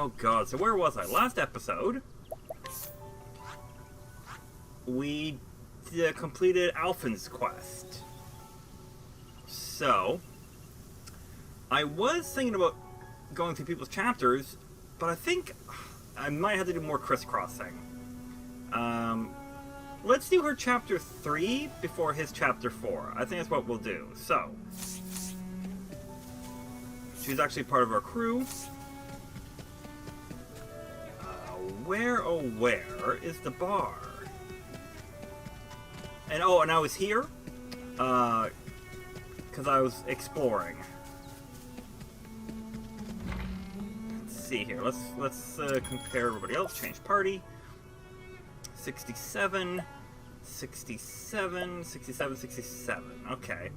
Oh god, so where was I? Last episode, we completed Alphen's quest. So, I was thinking about going through people's chapters, but I think I might have to do more crisscrossing. Let's do her chapter 3 before his chapter 4. I think that's what we'll do. So, she's actually part of our crew. Where, oh where, is the bar? And oh, and I was here, because I was exploring. Let's see here. Let's compare everybody else. Change party. 67, 67, 67, 67. Okay.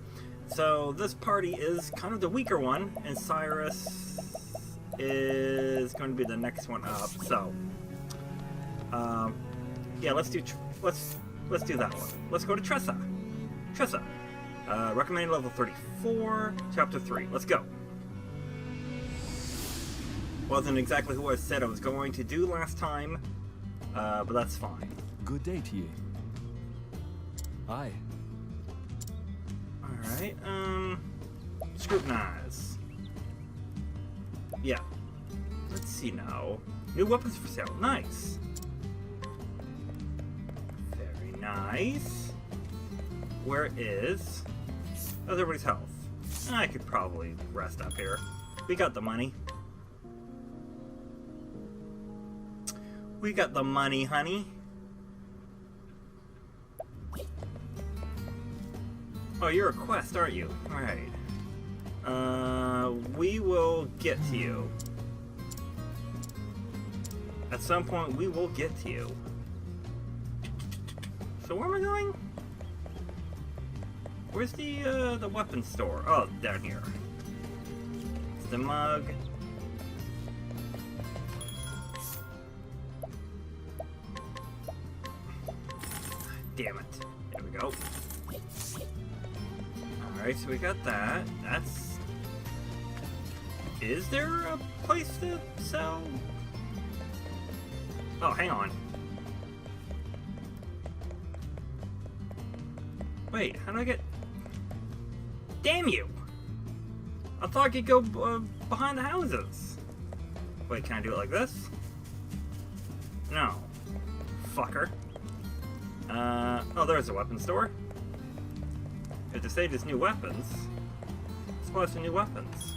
So this party is kind of the weaker one, and Cyrus is going to be the next one up. So, yeah, let's do that one. Let's go to Tressa. Tressa, recommended level 34, chapter 3. Let's go. Wasn't exactly who I said I was going to do last time, but that's fine. Good day to you. Aye. Alright, scrutinize. Yeah. Let's see now. New weapons for sale. Nice. Very nice. Where is... how's everybody's health? I could probably rest up here. We got the money. We got the money, honey. Oh, you're a quest, aren't you? Alright. We will get to you. At some point, we will get to you. So where am I going? Where's the weapons store? Oh, down here. It's the mug. Damn it. There we go. Alright, so we got that. That's... is there a place to sell? Oh, hang on. Wait, how do I get... damn you! I thought I could go behind the houses. Wait, can I do it like this? No. Fucker. Oh, there's a weapon store. If to say there's new weapons, let's buy some new weapons.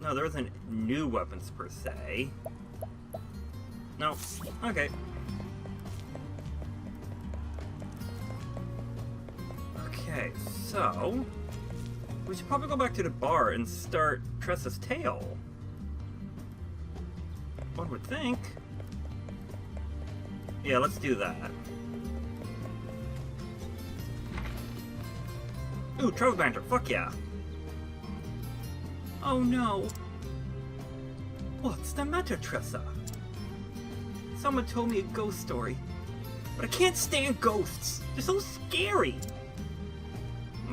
No, there isn't new weapons per se. No. Okay. Okay, so we should probably go back to the bar and start Tressa's tale. One would think. Yeah, let's do that. Ooh, Trove Banter, fuck yeah. Oh no. What's the matter, Tressa? Someone told me a ghost story, but I can't stand ghosts. They're so scary.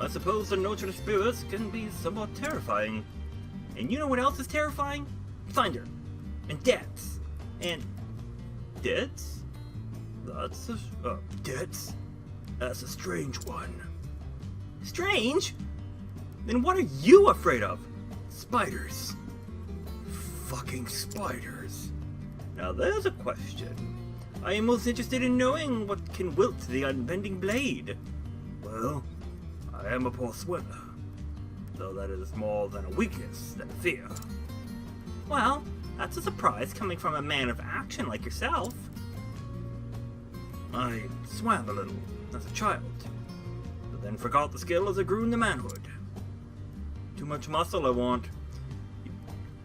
I suppose the nature of spirits can be somewhat terrifying. And you know what else is terrifying? Thunder. And deaths. And... deaths? That's a... deaths? That's a strange one. Strange? Then what are you afraid of? Spiders. Fucking spiders. Now there's a question. I am most interested in knowing what can wilt the unbending blade. Well, I am a poor swimmer, though that is more than a weakness than a fear. Well, that's a surprise coming from a man of action like yourself. I swam a little as a child, but then forgot the skill as I grew into manhood. Too much muscle I want.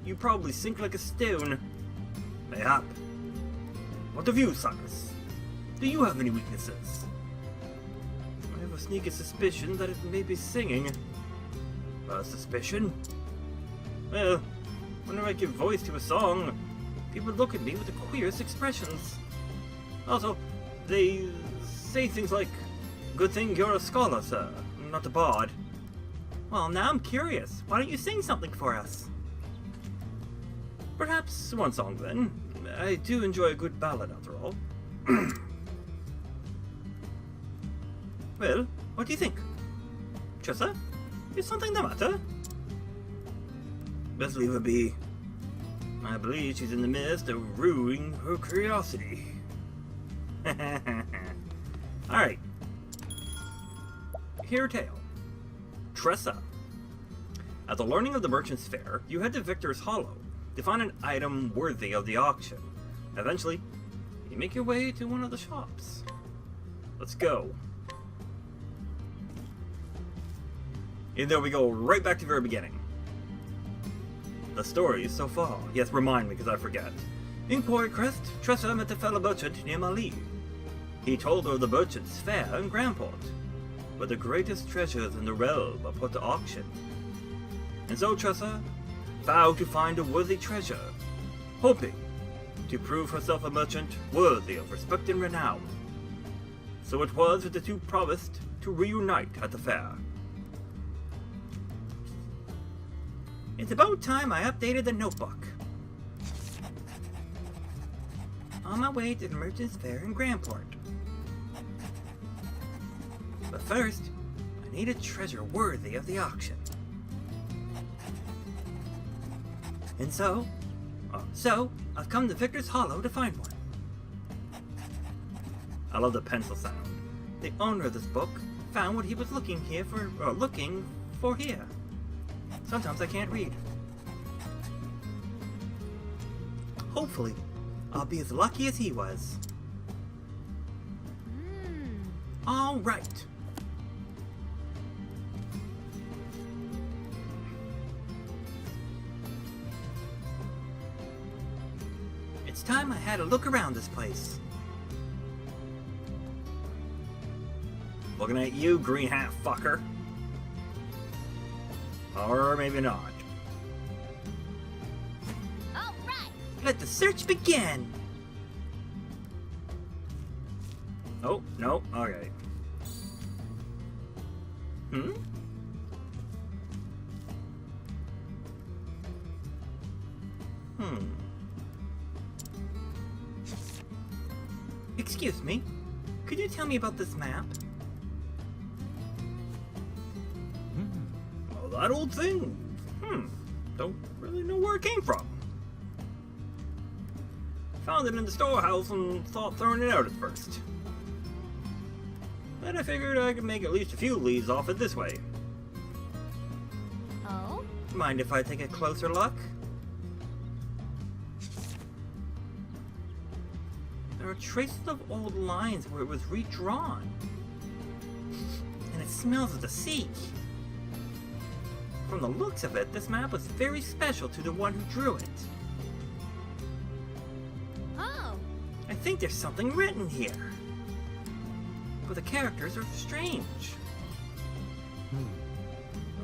You probably sink like a stone. Mayhap. What of you, Cyrus? Do you have any weaknesses? I have a sneaky suspicion that it may be singing. A suspicion? Well, whenever I give voice to a song, people look at me with the queerest expressions. Also, they say things like, "Good thing you're a scholar, sir, not a bard." Well, now I'm curious. Why don't you sing something for us? Perhaps one song, then. I do enjoy a good ballad, after all. Well, what do you think? Tressa? Is something the matter? Let's leave her be. I believe she's in the midst of ruining her curiosity. Alright. Hear a tale. Tressa. At the learning of the Merchant's Fair, you head to Victor's Hollow to find an item worthy of the auction. Eventually, you make your way to one of the shops. Let's go. And there we go, right back to the very beginning. The story so far. Yes, remind me, because I forget. In Quarry Crest, Tressa met a fellow merchant named Ali. He told her of the Merchant's Fair in Grandport, where the greatest treasures in the realm are put to auction. And so Tressa vowed to find a worthy treasure, hoping to prove herself a merchant worthy of respect and renown. So it was that the two promised to reunite at the fair. It's about time I updated the notebook. On my way to the Merchant's Fair in Grandport. But first, I need a treasure worthy of the auction. And so I've come to Victor's Hollow to find one. I love the pencil sound. The owner of this book found what he was looking for here. Sometimes I can't read. Hopefully, I'll be as lucky as he was. All right. It's time I had a look around this place. Looking at you, green hat fucker. Or maybe not. All right. Let the search begin. Oh, no, okay. Excuse me, could you tell me about this map? Well, that old thing. Don't really know where it came from. Found it in the storehouse and thought throwing it out at first. Then I figured I could make at least a few leads off it this way. Oh? Mind if I take a closer look? There are traces of old lines where it was redrawn. And it smells of the sea. From the looks of it, this map was very special to the one who drew it. Oh. I think there's something written here. But the characters are strange.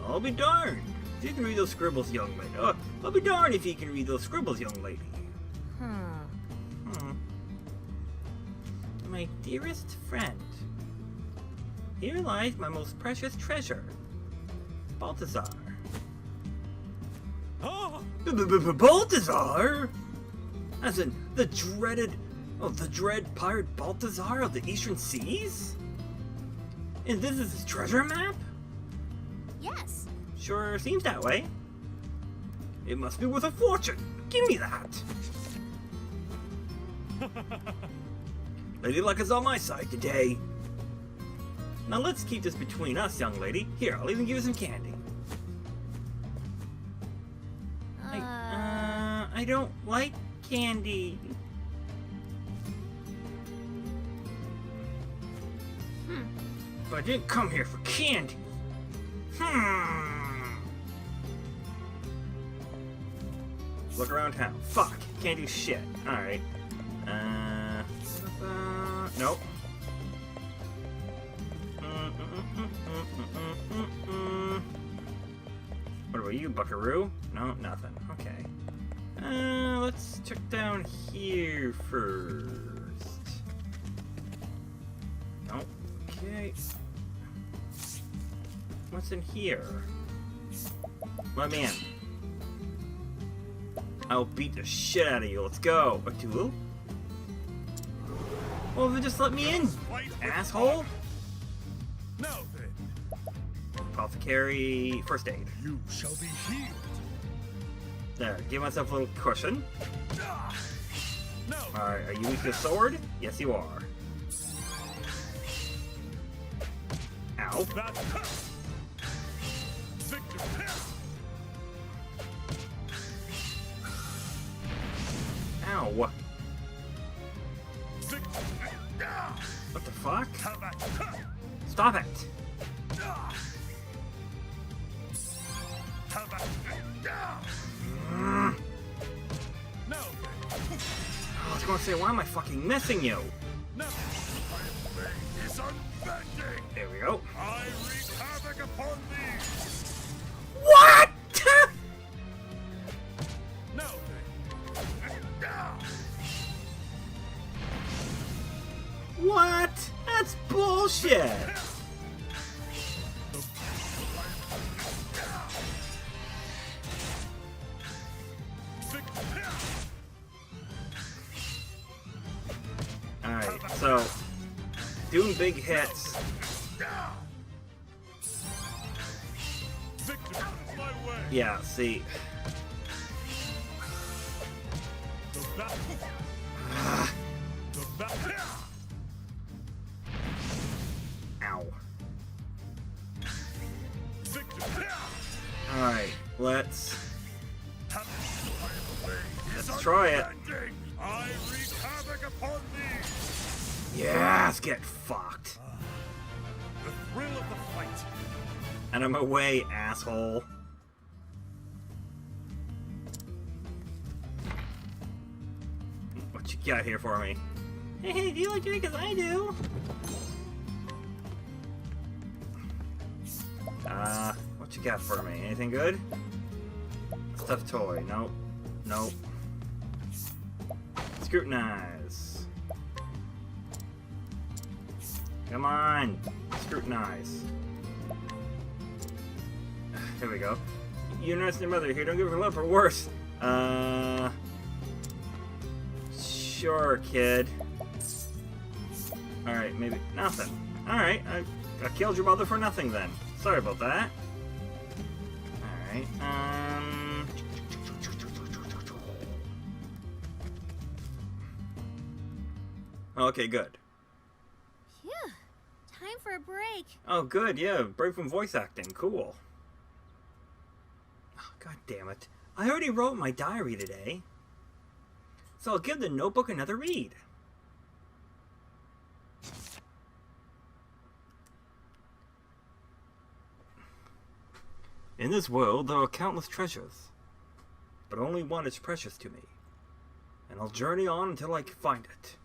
I'll be darned if you can read those scribbles, young lady. I'll be darned if you can read those scribbles, young lady. My dearest friend, here lies my most precious treasure, Balthazar. Oh! Balthazar? As in the dread pirate Balthazar of the Eastern Seas? And this is his treasure map? Yes. Sure seems that way. It must be worth a fortune. Give me that. Lady Luck is on my side today. Now let's keep this between us, young lady. Here, I'll even give you some candy. I don't like candy. But I didn't come here for candy. Look around town. Fuck, can't do shit. Alright. Nope. What about you, buckaroo? No, nothing. Okay. Let's check down here first. Okay. What's in here? Let me in. I'll beat the shit out of you. Let's go. A duel? Well, then just let me in, asshole. Now then, Apothecary, first aid. you shall be healed. There, give myself a little cushion. Now, Alright, are you weak to the sword? Yes, you are. Ow. that victory. Ow. Victory. What the fuck? Have at Stop it. have at Mm. now then, I was gonna say, why am I fucking missing you? now my blade is unbending. There we go. I wreak havoc upon thee. What? Now then, What? That's bullshit. victory. Alright, so doing big hits. Victory is my way. Yeah, see. The battle. The battle. Ow. Victory. Alright, let's Let's try it. I wreak havoc upon thee. Yes, get fucked. The thrill of the fight. And I'm away, asshole. What you got here for me? Hey, do you like drink as I do? What you got for me? Anything good? Stuffed toy. Nope. Nope. Scrutinize. Come on. Scrutinize. Here we go. You're nursing your mother here. Don't give her love or worse. Sure, kid. Alright, maybe nothing. Alright, I killed your mother for nothing then. Sorry about that. Alright, Okay, good. Phew. Time for a break. Oh, good, yeah. Break from voice acting. Cool. Oh, God damn it. I already wrote my diary today. So I'll give the notebook another read. In this world, there are countless treasures. But only one is precious to me. And I'll journey on until I find it.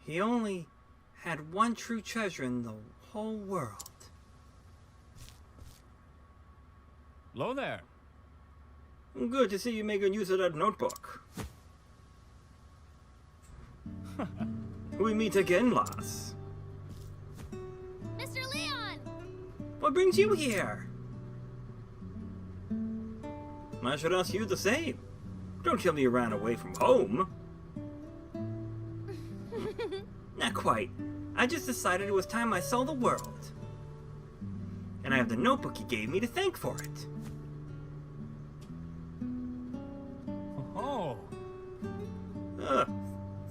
He only had one true treasure in the whole world. Hello there. Good to see you making use of that notebook. We meet again, lass. Mr. Leon! What brings you here? I should ask you the same. Don't tell me you ran away from home. Not quite. I just decided it was time I saw the world. And I have the notebook you gave me to thank for it. Oh.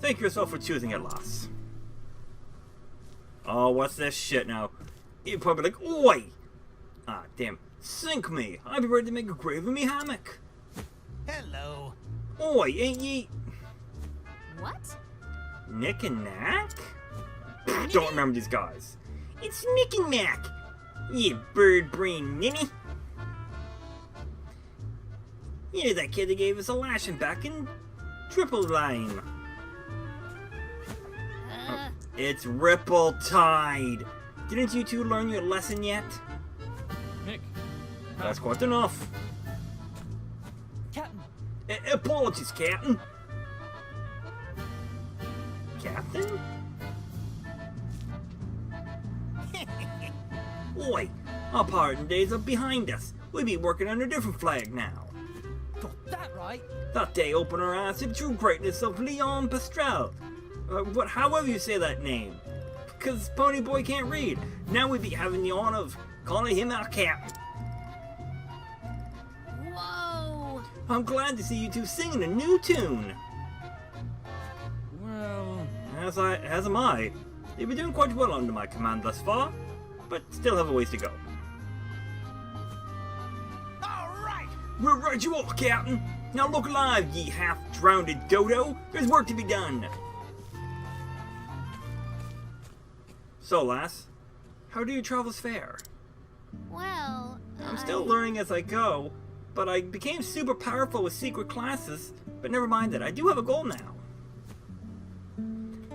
Thank yourself for choosing it, lass. Oh, what's this shit now? You're probably like, oi! Ah, damn. Sink me! I'd be ready to make a grave in me hammock. Hello. Oi, ain't ye... What? Nick and Knack? Don't remember these guys. It's Nick and Knack! You bird brain ninny! You're that kid that gave us a lashing back in Triple Line. It's Ripple Tide! Didn't you two learn your lesson yet? Nick. That's quite enough. Captain. Apologies, Captain. Captain? Oi, our pardon days are behind us. We be working under a different flag now. Got that right. That day opened our eyes to the true greatness of Leon Pastrel. However you say that name. Because Ponyboy can't read. Now we be having the honor of calling him our captain. Whoa! I'm glad to see you two singing a new tune. Well, As am I. You've been doing quite well under my command thus far, but still have a ways to go. All right. We're right you are, Captain. Now look alive, ye half-drowned dodo. There's work to be done. So, lass, how do your travels fare? Well, I'm still learning as I go, but I became super powerful with secret classes. But never mind that, I do have a goal now.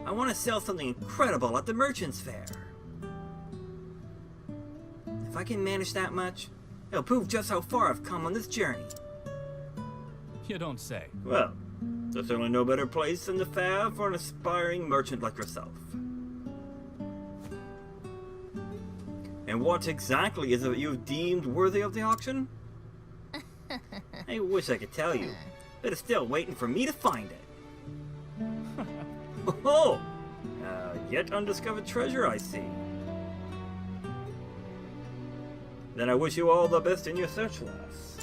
I want to sell something incredible at the Merchant's Fair. If I can manage that much, it'll prove just how far I've come on this journey. you don't say. Well, there's certainly no better place than the fair for an aspiring merchant like yourself. And what exactly is it you've deemed worthy of the auction? I wish I could tell you, but it's still waiting for me to find it. Oh, yet undiscovered treasure, I see. Then I wish you all the best in your search, lass.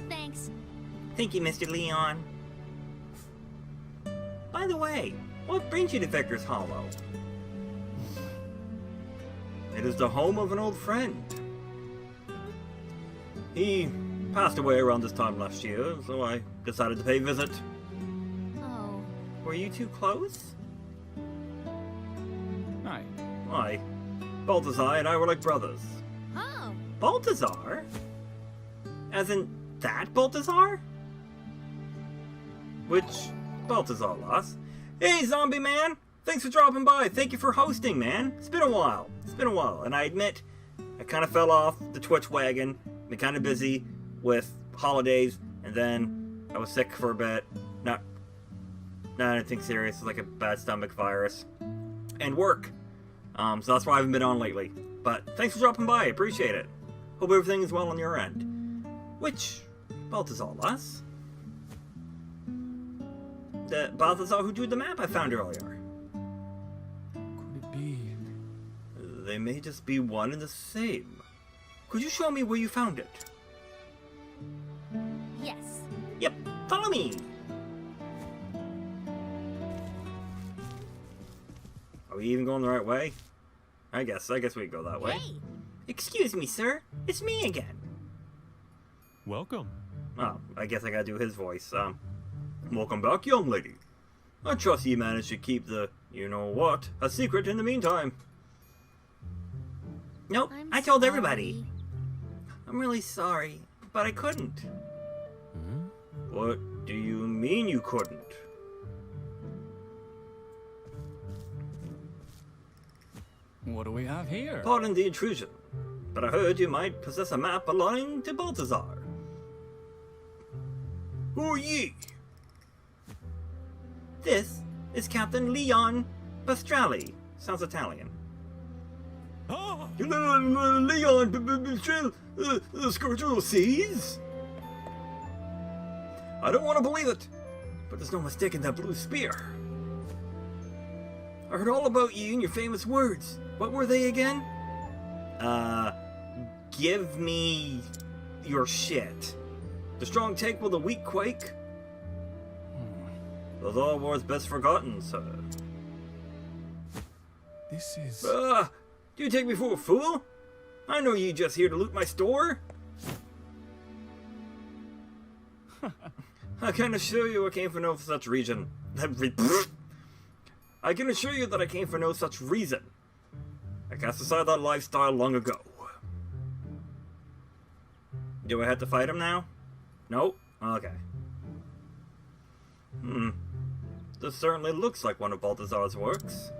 thanks. Thank you, Mr. Leon. By the way, what brings you to Vector's Hollow? It is the home of an old friend. He passed away around this time last year, so I decided to pay a visit. Oh, Were you two close? Aye. Why, Balthazar and I were like brothers. oh, Balthazar? As in that Balthazar? Which Balthazar, lass? Hey, zombie man! Thanks for dropping by. Thank you for hosting, man. It's been a while. And I admit, I kind of fell off the Twitch wagon. Been kind of busy with holidays, and then I was sick for a bit. Not anything serious. It's like a bad stomach virus. And work. So that's why I haven't been on lately. But thanks for dropping by. I appreciate it. Hope everything is well on your end. Which Balthazar, lass? The Balthazar who drew the map I found earlier. Could it be? They may just be one and the same. Could you show me where you found it? yes. Yep, follow me. Are we even going the right way? I guess we can go that way. Hey, Excuse me, sir. It's me again. Welcome. Oh, I guess I gotta do his voice. Welcome back, young lady. I trust you managed to keep the, you know what, a secret in the meantime. Nope, I told everybody. I'm really sorry, but I couldn't. What do you mean you couldn't? What do we have here? Pardon the intrusion, but I heard you might possess a map belonging to Balthazar. Who are ye? This is Captain Leon Pastrelli. Sounds Italian. Ah! Leon Pastrelli, Scourge of the Seas? I don't want to believe it, but there's no mistaking that blue spear. I heard all about you and your famous words. What were they again? Give me your shit. The strong take while the weak quake. Those are wars best forgotten, sir. This is... Do you take me for a fool? I know you just here to loot my store. I can assure you I came for no such reason. I can assure you that I came for no such reason. I cast aside that lifestyle long ago. Do I have to fight him now? Nope? Okay. This certainly looks like one of Balthazar's works.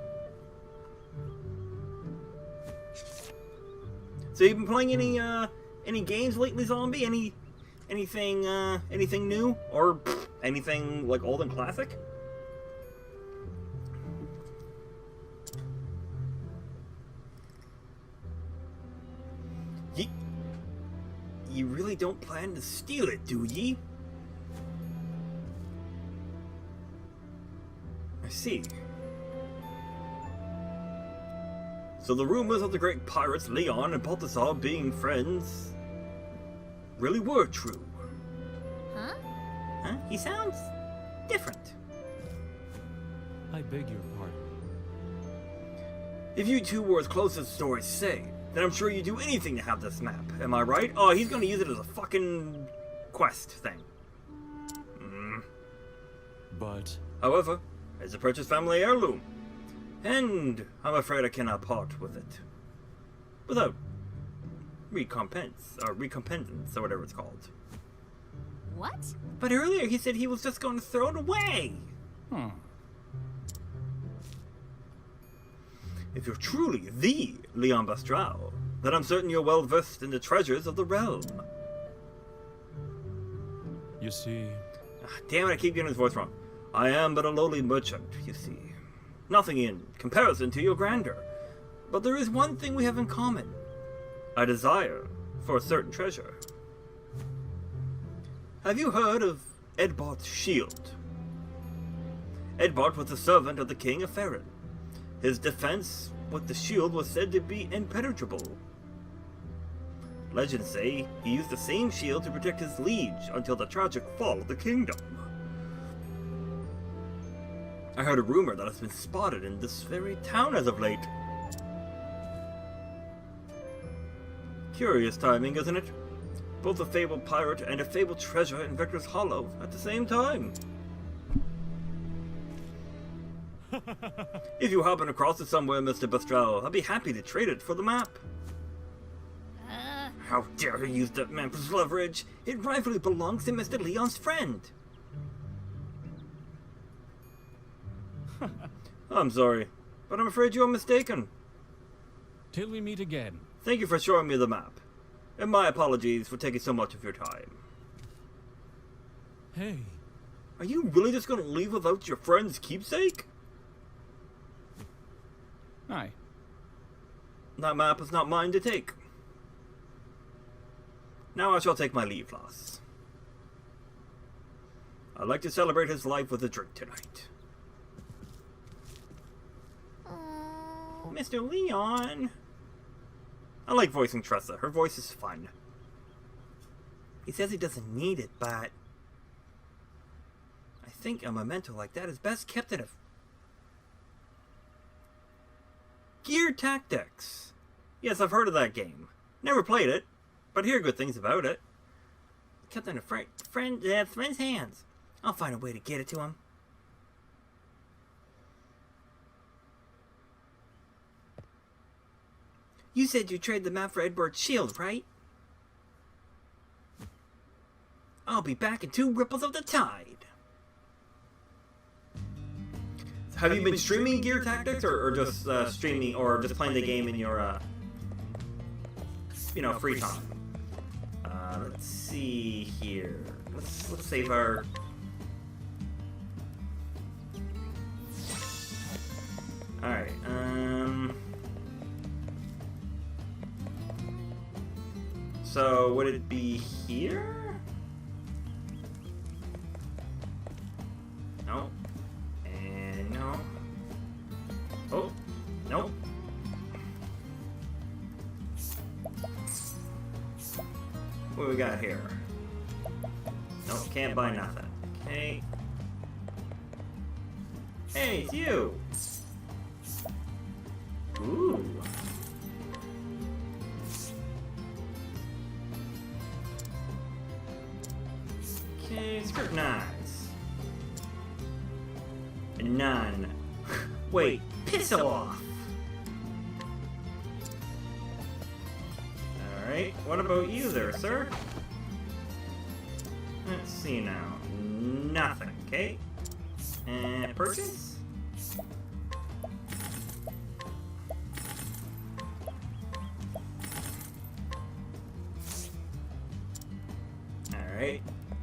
So you been playing any games lately, zombie? Anything new? Or anything like old and classic? don't plan to steal it, do ye? I see. So the rumors of the great pirates Leon and Balthazar being friends really were true. Huh? Huh? He sounds different. I beg your pardon. If you two were as close as stories say, then I'm sure you'd do anything to have this map. Am I right? Oh, he's gonna use it as a fucking quest thing. But However, it's a Purchase family heirloom, and I'm afraid I cannot part with it without recompense, or whatever it's called. What? But earlier he said he was just going to throw it away. If you're truly the Leon Bastral, then I'm certain you're well versed in the treasures of the realm. you see, Damn it, I keep getting his voice wrong. I am but a lowly merchant, you see. Nothing in comparison to your grandeur. But there is one thing we have in common. A desire for a certain treasure. Have you heard of Edbot's shield? Edbot was a servant of the king of Faerun. His defense with the shield was said to be impenetrable. Legends say he used the same shield to protect his liege until the tragic fall of the kingdom. I heard a rumor that it's been spotted in this very town as of late. Curious timing, isn't it? Both a fabled pirate and a fabled treasure in Vector's Hollow at the same time. If you happen across it somewhere, Mr. Bastral, I'd be happy to trade it for the map. How dare he use that map as leverage? It rightfully belongs to Mr. Leon's friend. I'm sorry, but I'm afraid you are mistaken. till we meet again. Thank you for showing me the map. And my apologies for taking so much of your time. Hey, Are you really just going to leave without your friend's keepsake? aye. That map is not mine to take. Now I shall take my leave, lass. I'd like to celebrate his life with a drink tonight. Mr. Leon! I like voicing Tressa. Her voice is fun. He says he doesn't need it, but I think a memento like that is best kept in a Gear Tactics. Yes, I've heard of that game. Never played it, but hear good things about it. Kept in a friend's hands. I'll find a way to get it to him. You said you traded the map for Edward's shield, right? I'll be back in 2 ripples of the tide. Have you been streaming Gear Tactics, or just streaming, or just playing the game in your, free time? Let's see here. Let's save our. All right. So would it be here? No. And no. Oh, nope. What do we got here? Nope, can't buy nothing. Okay. Hey, it's you! Ooh. Okay, scrutinize. None. Wait, piss off! Alright, what about you there, sir? Let's see now. Nothing, okay? And purchase? Alright.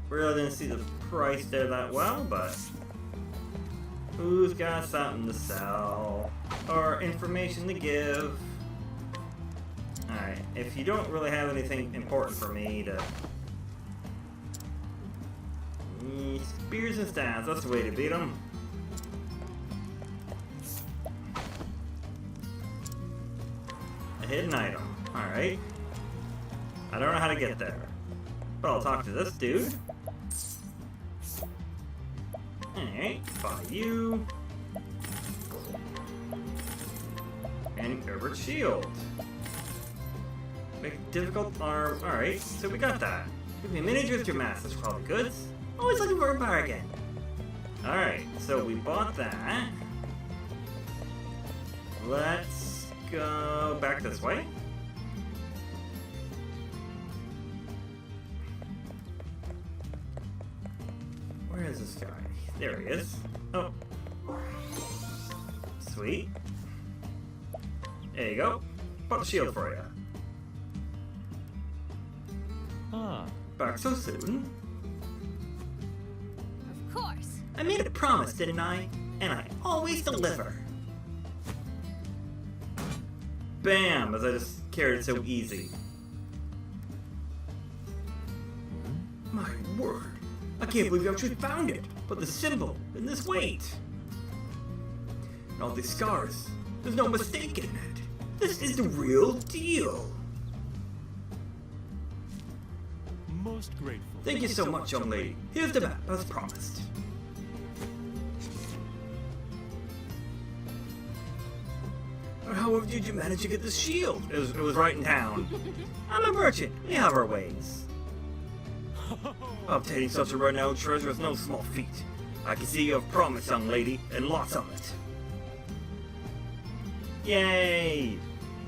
Really didn't see the price there that well, but who's got something to sell? Or information to give? Alright, if you don't really have anything important for me to Spears and stats, that's the way to beat them. A hidden item, alright. I don't know how to get there, but I'll talk to this dude. Alright, buy you. And Herbert Shield. Make it difficult arm. Alright, so we got that. Give me miniatures to master quality goods. Always looking for a bargain. Alright, so we bought that. Let's go back this way. Where is this guy? There he is. Oh. Sweet. There you go. Bought the shield for you. Ah. Back so soon. Of course. I made a promise, didn't I? And I always deliver. Bam! As I just carried it so easy. My word. I can't believe you actually found it. But the symbol and this weight. And all these scars. There's no mistaking it. This is the real deal. Most grateful. Thank you so much, young lady. Here's the map, as promised. However did you manage to get the shield? It was right in town. I'm a merchant. We have our ways. Obtaining such a renowned treasure is no small feat. I can see you have promise, young lady, and lots of it. Yay!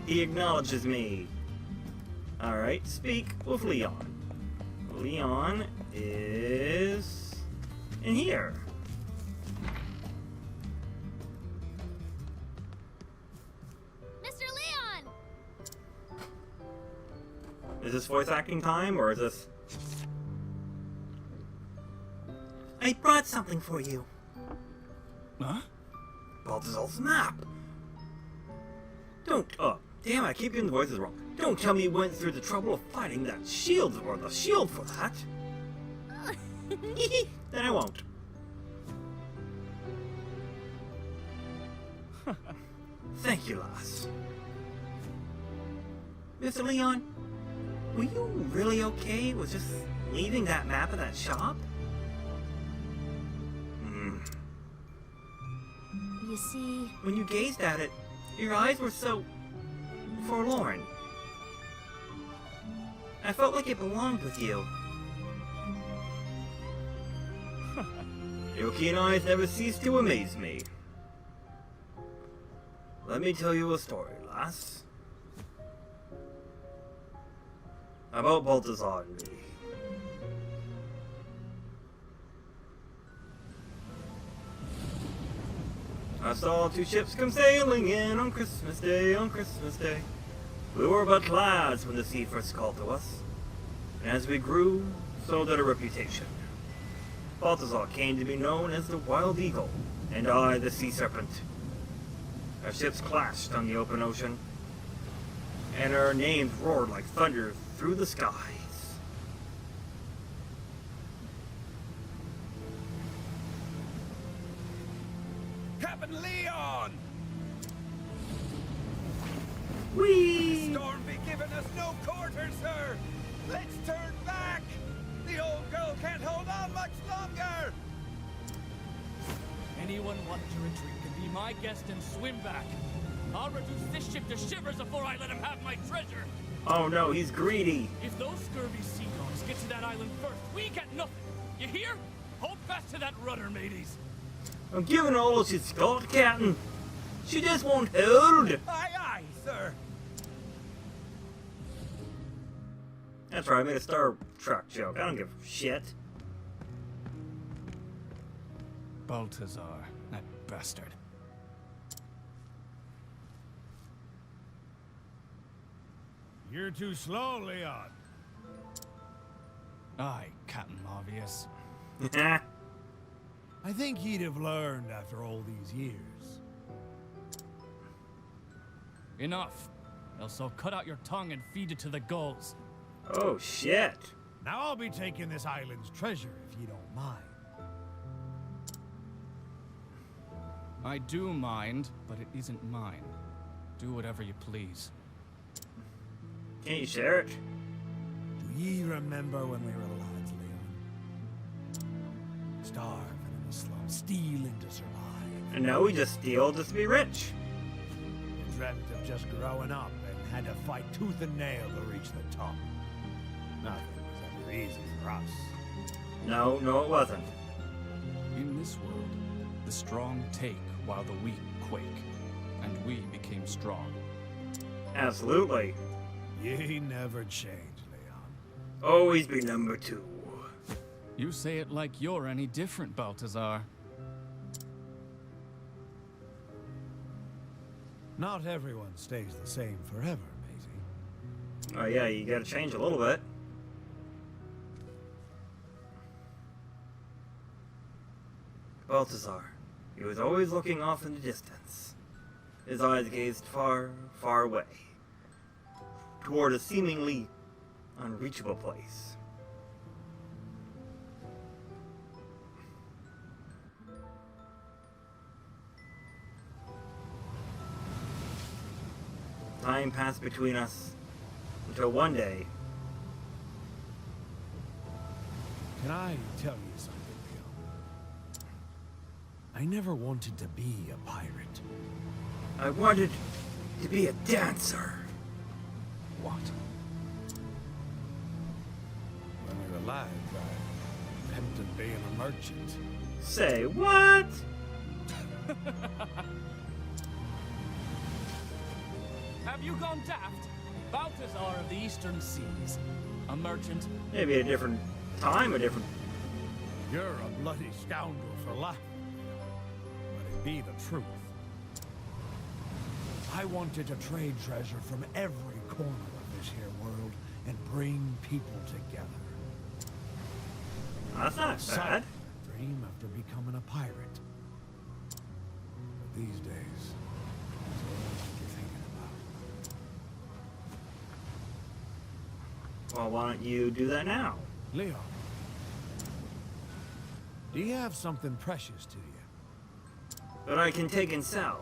He acknowledges me. Alright, speak with Leon. Leon is in here. Mr. Leon! Is this voice acting time, or is this... I brought something for you. Huh? Balthazar's map. Don't, damn, I keep getting the voices wrong. Don't tell me you went through the trouble of fighting that shield, or the shield for that. Then I won't. Thank you, lass. Mr. Leon, were you really okay with just leaving that map at that shop? You see... When you gazed at it, your eyes were so... forlorn. I felt like it belonged with you. Your keen eyes never cease to amaze me. Let me tell you a story, lass. About Balthazar and me. I saw two ships come sailing in on Christmas Day, on Christmas Day. We were but lads when the sea first called to us. And as we grew, so did our reputation. Balthazar came to be known as the Wild Eagle, and I the Sea Serpent. Our ships clashed on the open ocean, and our names roared like thunder through the skies. Captain Leon! Whee! Storm be giving us no quarter, sir! Let's turn back! The old girl can't hold on much longer! Anyone want to retreat can be my guest and swim back. I'll reduce this ship to shivers before I let him have my treasure. Oh no, he's greedy. If those scurvy sea dogs get to that island first, we get nothing. You hear? Hold fast to that rudder, mateys. I'm giving all she's got, Captain. She just won't hold. Aye, aye, sir! That's right, I made a Star Trek joke. I don't give a shit. Balthazar, that bastard. You're too slow, Leon. Aye, Captain Obvious. I think he'd have learned after all these years. Enough. Else I'll cut out your tongue and feed it to the gulls. Oh shit. Now I'll be taking this island's treasure, if you don't mind. I do mind, but it isn't mine. Do whatever you please. Can you share it? Do ye remember when we were lads, Leon? Starving in the slums, stealing to survive. And now we just steal just to be rich. We dreamt of just growing up and had to fight tooth and nail to reach the top. Nothing was ever easy for us. No, it wasn't. In this world, the strong take while the weak quake, and we became strong. Absolutely. Ye never change, Leon. Always be number 2. You say it like you're any different, Balthazar. Not everyone stays the same forever, Maisie. Oh yeah, you gotta change a little bit. Balthazar. He was always looking off in the distance. His eyes gazed far, far away, toward a seemingly unreachable place. Time passed between us until one day. Can I tell you something, Leon? I never wanted to be a pirate. I wanted to be a dancer. What? When we were lads, I dreamt of being a merchant. Say what? Have you gone daft? Balthazar of the Eastern Seas. A merchant. Maybe a different time, a different... You're a bloody scoundrel for laughing, but it be the truth. I wanted to trade treasure from every corner of this here world and bring people together. That's not Such bad. a dream after becoming a pirate. But these days, that's all I'm thinking about. Well, why don't you do that now? Leon, do you have something precious to you? That I can take and sell.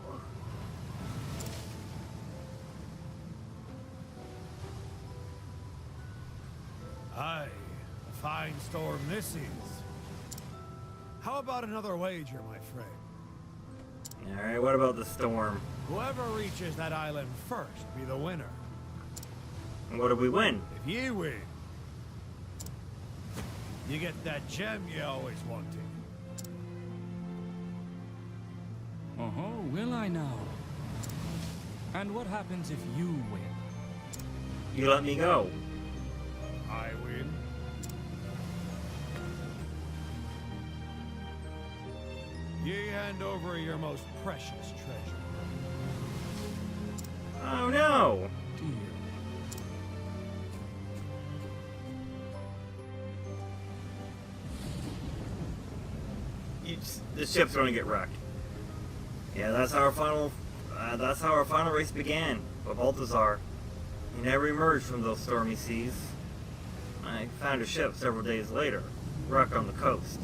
Aye, a fine storm this is. How about another wager, my friend? Alright, what about the storm? Whoever reaches that island first be the winner. And what do we win? If ye win, you get that gem you always wanted. Oh, will I now? And what happens if you win? You let me go. I win. Ye hand over your most precious treasure. Oh no! Do you? The ship's gonna get wrecked. Yeah, that's how our final race began. But Balthazar, he never emerged from those stormy seas. I found a ship several days later, wrecked on the coast.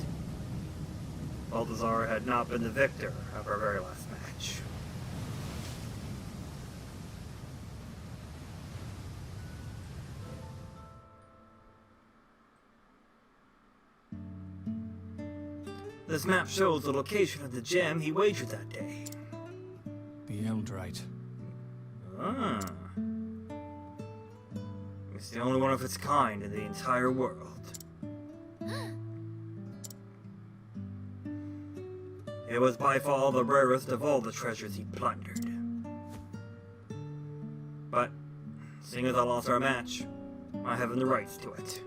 Balthazar had not been the victor of our very last match. This map shows the location of the gem he wagered that day. The Eldrite. Ah. It's the only one of its kind in the entire world. It was by far the rarest of all the treasures he plundered. But, seeing as I lost our match, I haven't the rights to it.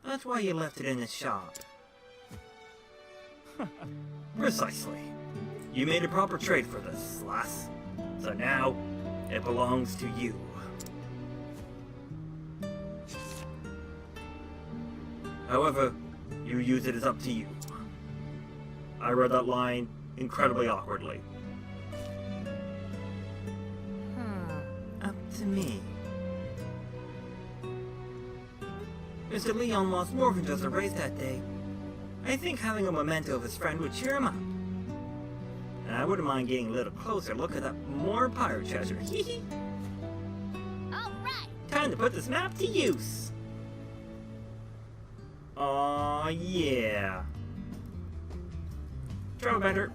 That's why you left it in the shop. Precisely. You made a proper trade for this, lass. So now, it belongs to you. However, you use it is up to you. I read that line incredibly awkwardly. Up to me. Mr. Leon lost more than just a race that day. I think having a memento of his friend would cheer him up. And I wouldn't mind getting a little closer look at that more pirate treasure. Hee All right. Time to put this map to use. Aw, yeah. Travel better.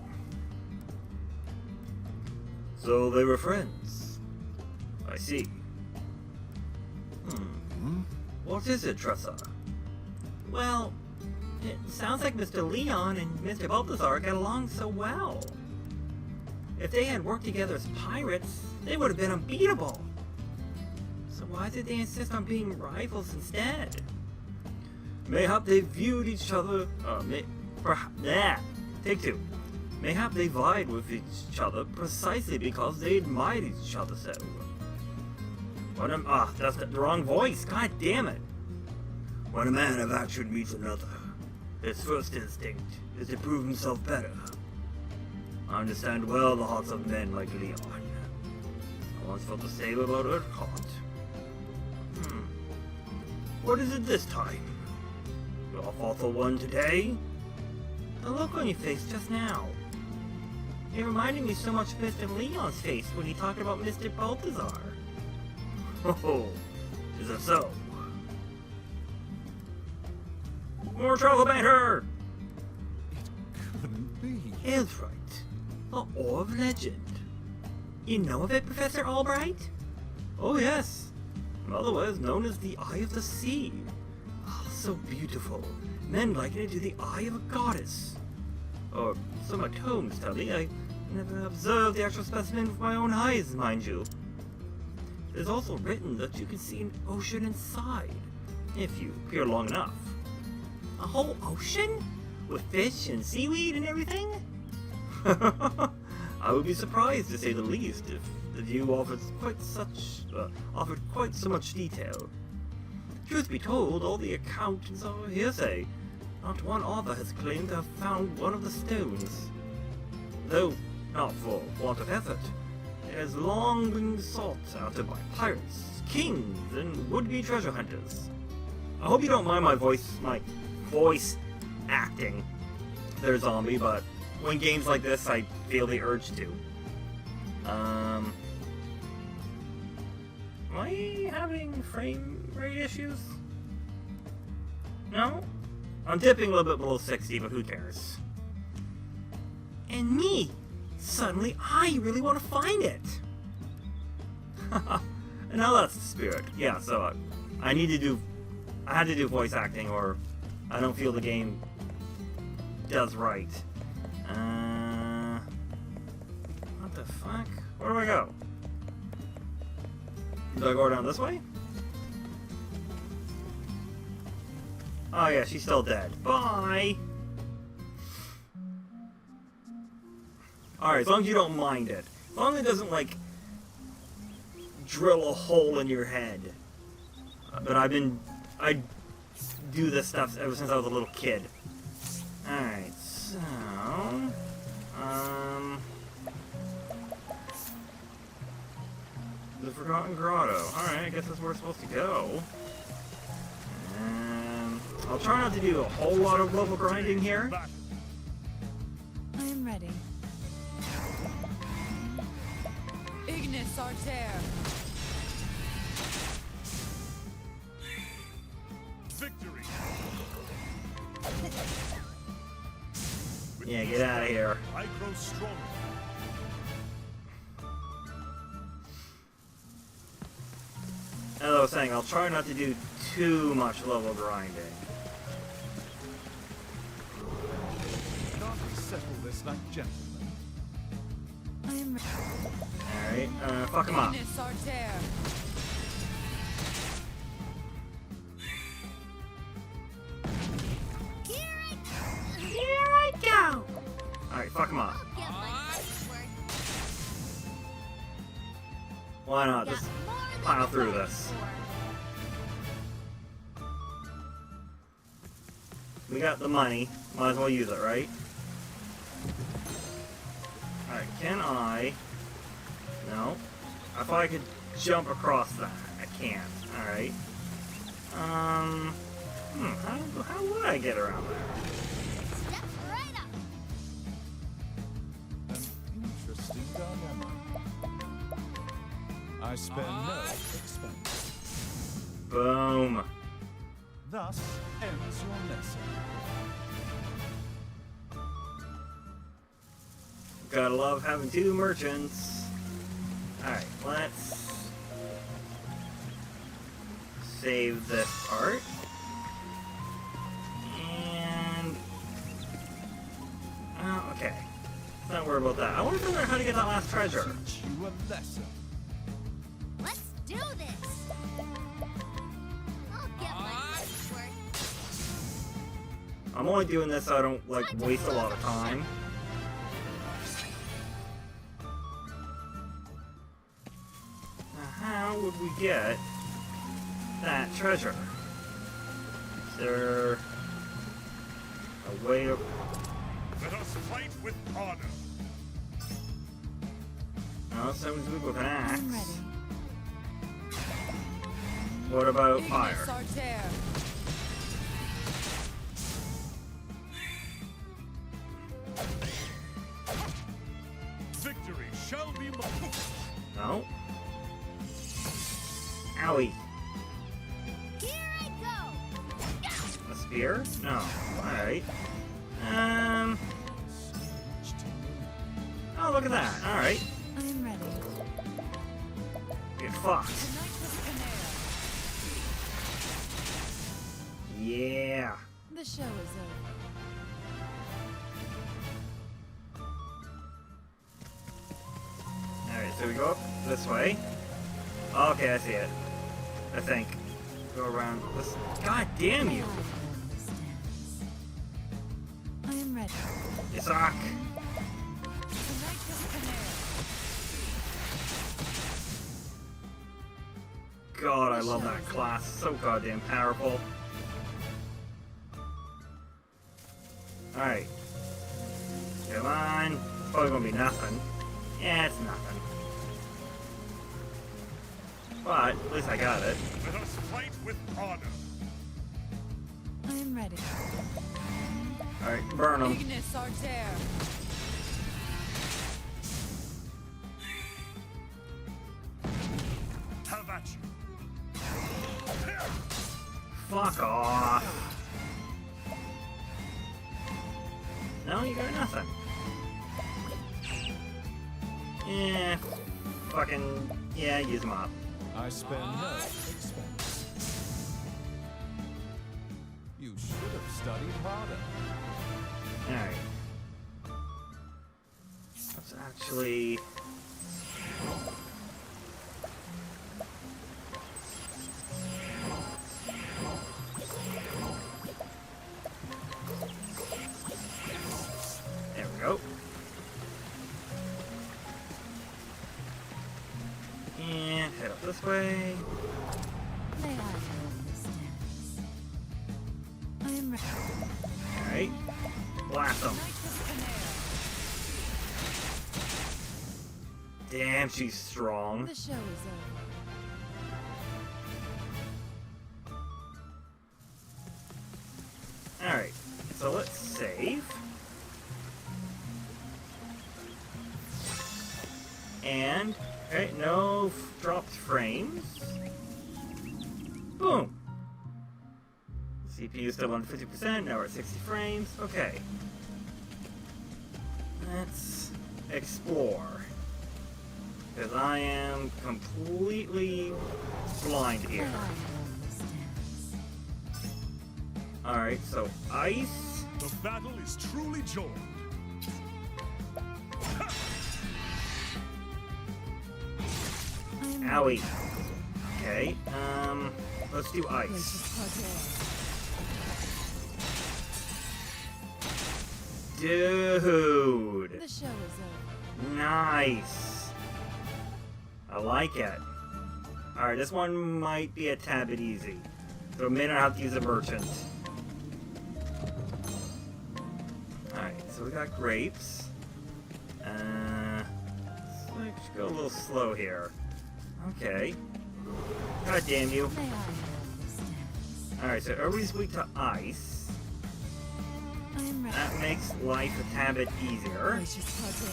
So they were friends. I see. What is it, Tressa? Well, it sounds like Mr. Leon and Mr. Balthazar get along so well. If they had worked together as pirates, they would have been unbeatable. So why did they insist on being rivals instead? Mayhap they viewed each other, take two. Mayhap they vied with each other precisely because they admired each other so. That's the wrong voice, god damn it. When a man of action meets another, his first instinct is to prove himself better. I understand well the hearts of men like Leon. I once felt the same about Urquhart. What is it this time? Your thoughtful one today? The look on your face just now. It reminded me so much of Mr. Leon's face when he talked about Mr. Balthazar. Oh, is it so? More trouble banter! It couldn't be. Is right. The Ore of Legend. You know of it, Professor Albright? Oh yes. Otherwise known as the Eye of the Sea. Ah, so beautiful. Men liken it to the eye of a goddess. Or so my tomes tell me. I never observed the actual specimen with my own eyes, mind you. It is also written that you can see an ocean inside, if you peer long enough. A whole ocean? With fish and seaweed and everything? I would be surprised, to say the least, if the view offered quite so much detail. Truth be told, all the accounts are hearsay. Not one author has claimed to have found one of the stones. Though, not for want of effort. It has long been sought after by pirates, kings, and would-be treasure hunters. I hope you don't mind my voice acting. They're zombie, but when games like this, I feel the urge to. Am I having frame rate issues? No? I'm dipping a little bit below 60, but who cares? And me! Suddenly, I really want to find it! And now that's the spirit. Yeah, so I had to do voice acting, or I don't feel the game does right. What the fuck? Where do I go? Do I go down this way? Oh yeah, she's still dead. Bye! Alright, as long as you don't mind it. As long as it doesn't, like, drill a hole in your head. But I do this stuff ever since I was a little kid. Alright, so... The Forgotten Grotto. Alright, I guess that's where we're supposed to go. And I'll try not to do a whole lot of level grinding here. I am ready. Ignis Arter. Victory! Yeah, get out of here. I grow stronger. As I was saying, I'll try not to do too much level grinding. Can't we settle this like gentlemen? I am ready. Alright, fuck him up. Ignis Arter. Here I go. Alright, fuck him up. Get my money's worth. Why not? Got Just more than pile a through fight this. for. We got the money. Might as well use it, right? Alright, can I... No. I thought I could jump across that. I can't. Alright. I get around there? Step right up. An interesting dilemma. I spare no expense. Boom. Thus ends your lesson. Gotta love having two merchants. Alright, let's save this part. And... oh, okay. Let's not worry about that. I want to figure out how to get that last treasure. Teach you a lesson. Let's do this. I'll get my money's worth. I'm only doing this so I don't, like, waste a lot of time. Now, how would we get that treasure? Is there a way of... Let us fight with honor. no, someone's weak with an axe. I'm ready. What about Ignis fire? Arter. Victory shall be mine. No. Owie. Here I go. A spear? No. Alright. Oh, look at that. Alright. I'm ready. Get fucked. Tonight was Panera. Yeah. The show is over. Alright, so we go up this way. Okay, I see it. I think. Go around this. God damn you! I am ready. You suck! Tonight was Panera. God, I love that class. So goddamn powerful. Alright. Come on. It's probably gonna be nothing. Yeah, it's nothing. But, at least I got it. Let us fight with honor. I am ready. Alright, burn them. Ignis Arter. Have at you. Fuck off. No, you got nothing. Yeah, fucking, yeah, use them up. I spare no expense. You should have studied harder. Alright. Let's actually... there we go. And head up this way. May I hold this dance? I am ready. Alright. Blast them. Tonight was Panera. Damn, she's strong. The show is over. Alright, so let's save. And, alright, no dropped frames. Boom! CPU still on 50%, now we're at 60 frames. Okay. Let's explore. Because I am completely blind May I here. hold this dance? Alright, so ice. The battle is truly joined. I am Owie. Okay, let's do ice. Gracious Arter. Dude! The show is over. Nice! I like it. Alright, this one might be a tad bit easy. So I may not have to use a merchant. Alright, so we got grapes. Let's go a little slow here. Okay. God damn you. May I hold this dance? Alright, so everybody's weak to ice. I am ready. That makes life a tad bit easier. Gracious Pater.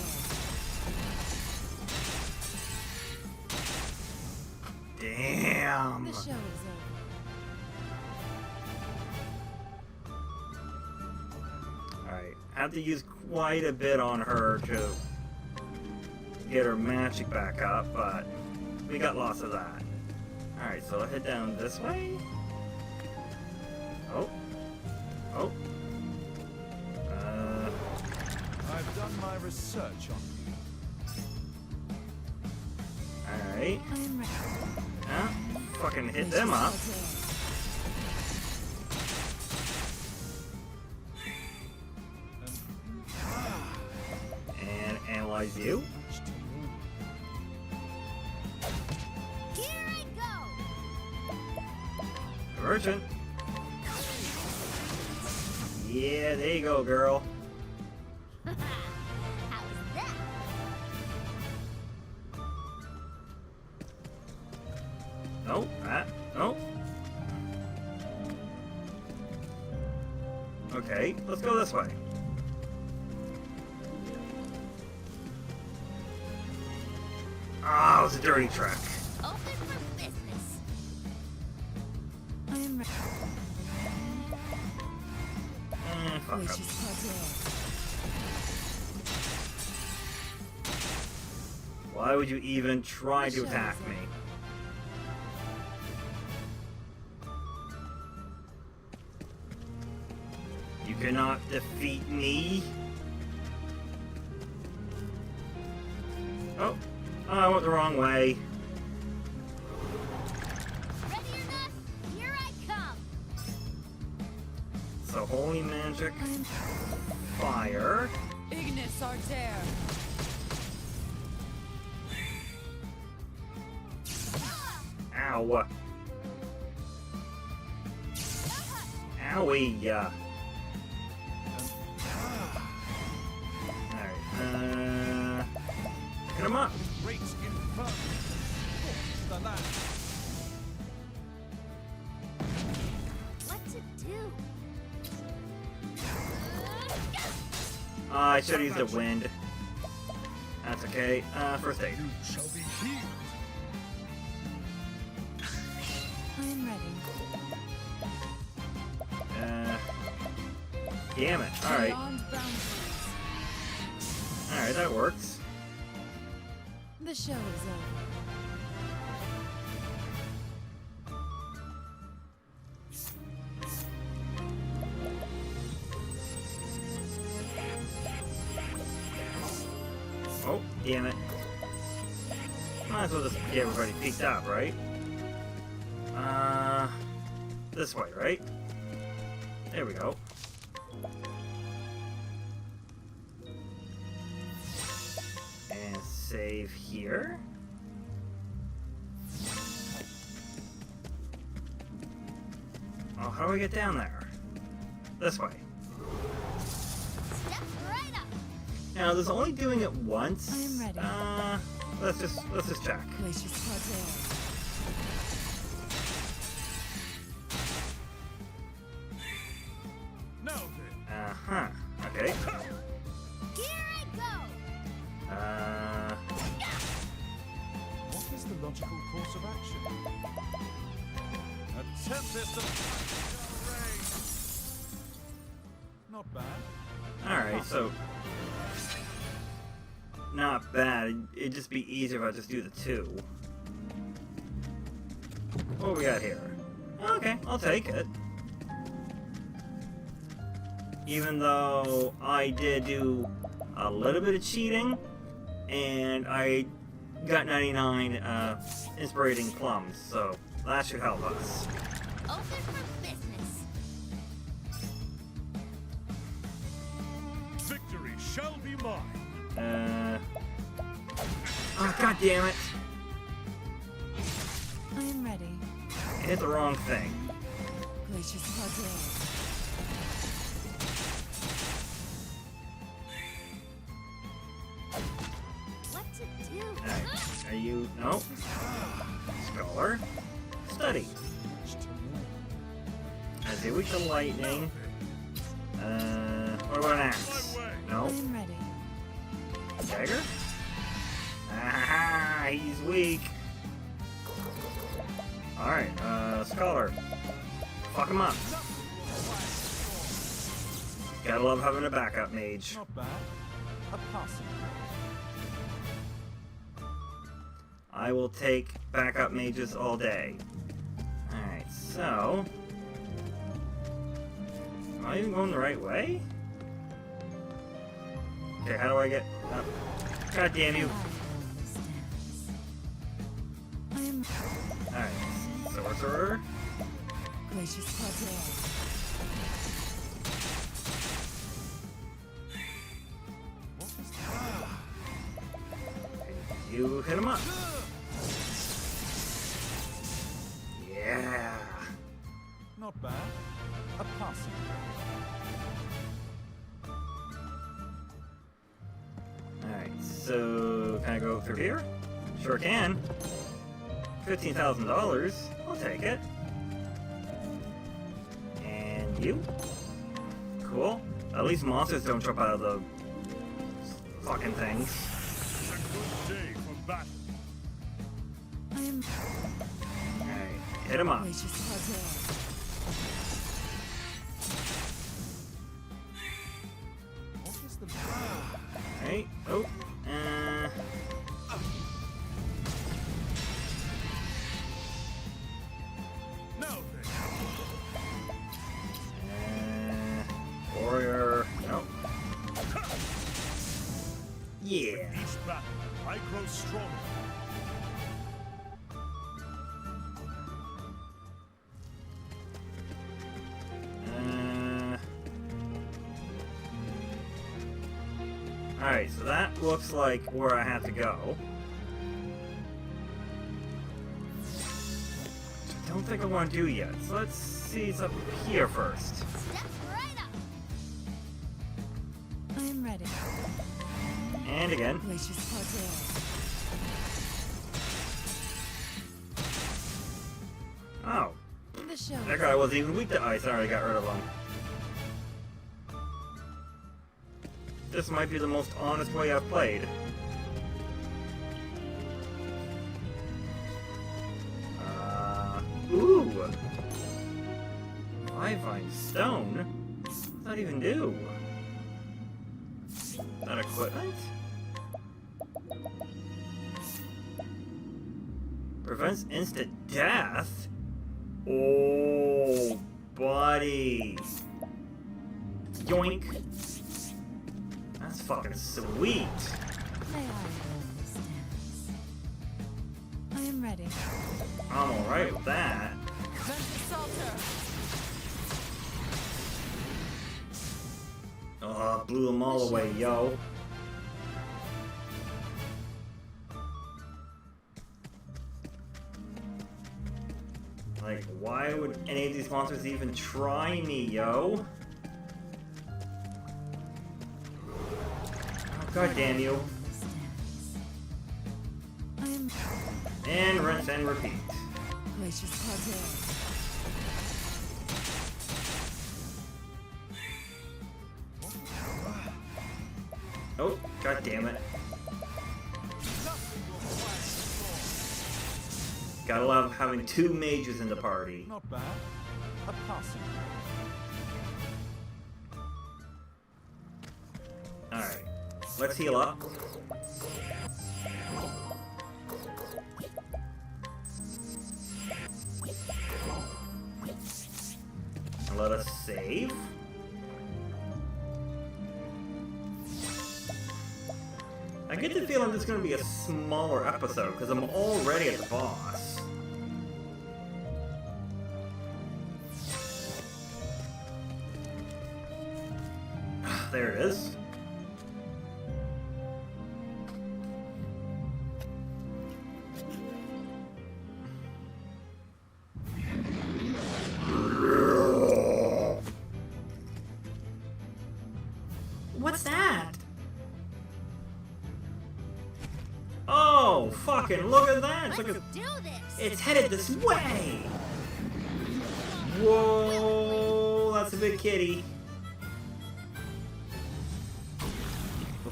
Damn. The show is over. Alright, I have to use quite a bit on her to get her magic back up, but we got lots of that. Alright, so I'll head down this way. Oh. Oh. I've done my research on Alright. I am ready. Yeah, fucking hit them up. And analyze you. Here I go! Merchant. Yeah, there you go, girl. How's that? Nope, nope. Okay, let's go this way. Ah, it was a dirty trick. Open for business. I am ready. Fuck up. Gracious Pater. Why would you even try to attack me? You cannot defeat me. Oh, I went the wrong way. Ready or not, here I come. So holy magic, I am fire. Ignis Arter. Ow. Owie. Alright, hit him up. Great inferno. The land. What to do? I should have used the wind. That's okay. First aid. You shall be healed. I am ready. Damn it. Alright. Beyond boundaries. Alright, that works. The show is over. Oh, damn it. Might as well just get everybody peeked up, right? This way, right? There we go. And save here. Oh, how do I get down there? This way. Step right up. Now, there's only doing it once. I am ready. Let's just check. Gracious Pater. Now then. Uh-huh. Okay. Here I go. what is the logical course of action? A tempest of rain. Not bad. Alright, so... Not bad. It'd just be easier if I just do the two. What do we got here? Okay, I'll take it. Even though I did do a little bit of cheating, and I got 99 inspirating plums, so that should help us. Open for business. Victory shall be mine. Oh, god damn it! I am ready. I hit the wrong thing. Gracious Pater. What to do? Alright, are you... No? Scholar? Study. I do with the lightning. What about an axe? No. I'm ready. Dagger? Ah, he's weak. Alright, Scholar. Fuck him up. Gotta love having a backup mage. Not bad. A passing. I will take backup mages all day. Alright, so... Am I even going the right way? Okay, how do I get up? God damn you. I'm Alright, sorcerer. gracious Claudia. You hit him up. Yeah. Not bad. A passing. Alright, so can I go through here? Sure can. $15,000. I'll take it. And you? Cool. At least monsters don't jump out of the fucking things. It's a good day for battle. I'm Alright, hit him up. gracious Claudia. What is the Alright, oh, Now then, warrior, no. Yeah. each battle, I grow stronger. Alright, so that looks like where I have to go. I don't think I want to do yet, so let's see it's up here first. Step right up. I'm ready. And again. Gracious Claudia. Oh, The show. that guy wasn't even weak to ice, I already got rid of him. This might be the most honest way I've played. Ooh! Five-vine stone? What's that even do? Is that equipment? Prevents instant death? Oh, buddy! Yoink! That's fucking sweet! May I learn this dance? I am ready. I'm alright with that. Oh, blew them all away, yo. Like, why would any of these monsters even try me, yo? Oh, God damn you. I am And rinse and repeat. gracious Claudia. Oh, God damn it. Gotta love having two mages in the party. Not bad. A passing. Alright, let's heal up. And let us save. I get the feeling this is going to be a smaller episode because I'm already at the boss. There it is. What's that? Oh, fucking look at that! It's like Let's a, do this. it's headed this way! Whoa, that's a big kitty.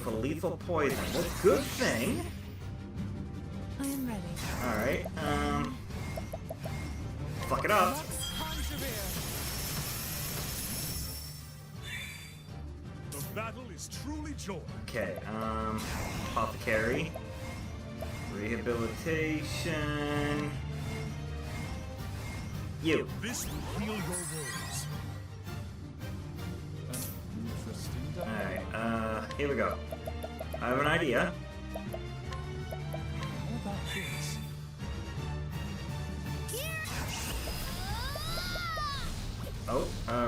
for lethal poison. Well, good thing. I am ready. Alright, fuck it up. The battle is truly joy. Okay, apothecary. Rehabilitation. You. This will heal your wounds. Interesting. Alright, here we go. I have an idea. How about this? Oh,